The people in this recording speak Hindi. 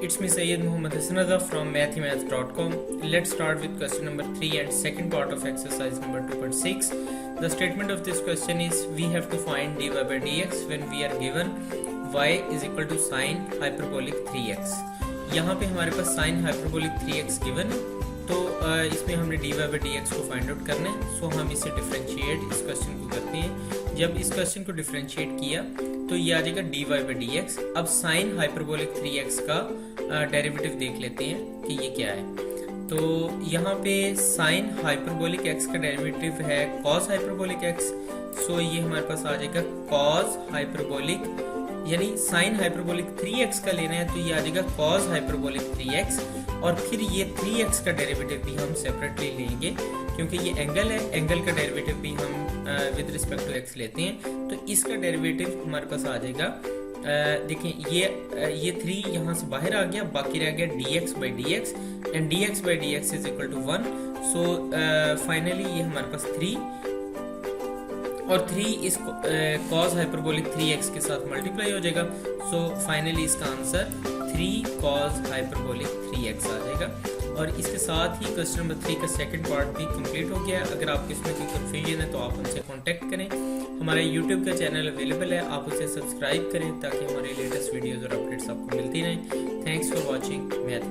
It's me Sayyid Muhammad Hassan Raza from mathemaths.com. Let's start with question number 3 and second part of exercise number 2.6. The statement of this question is we have to find dy by dx when we are given y is equal to sin hyperbolic 3x. यहाँ पे हमारे पास sin hyperbolic 3x given है, तो इसमें हमने dy by dx को फाइंड आउट करना है. सो हम इसे डिफरेंशिएट इस क्वेश्चन को करते हैं. जब इस क्वेश्चन को डिफरेंशिएट किया तो ये आ जाएगा dy by dx. अब sin hyperbolic 3x का डेरिवेटिव देख लेते हैं कि ये क्या है. तो यहाँ पे sin hyperbolic x का डेरिवेटिव है cos hyperbolic x. सो ये हमारे पास आ जाएगा cos hyperbolic, यानी sin hyperbolic 3x का लेना है तो ये आ जाएगा cos hyperbolic 3x. और फिर ये 3x का डेरिवेटिव भी हम सेपरेटली लेंगे क्योंकि ये एंगल है, एंगल का डेरिवेटिव भी हम विद रिस्पेक्ट टू x लेते हैं. तो इसका डेरिवेटिव हमारे पास आ जाएगा, देखें ये 3 यहाँ से बाहर आ गया, बाकी रह गया dx by dx and dx by dx is equal to 1. So finally ये हमारे पास 3 और 3 इस cos hyperbolic 3x के साथ मल्टीप्लाई हो जाएगा. सो फाइनली इसका आंसर 3 cos hyperbolic 3x आ जाएगा. और इसके साथ ही क्वेश्चन नंबर 3 का सेकंड पार्ट भी कंप्लीट हो गया है. अगर आपको इसमें कोई कंफ्यूजन है तो आप हमसे कांटेक्ट करें. हमारा यूट्यूब का चैनल अवेलेबल है, आप उसे सब्सक्राइब करें ताकि हमारे लेटेस्ट वीडियोज़ और अपडेट्स आपको मिलती रहें. Thanks for watching math.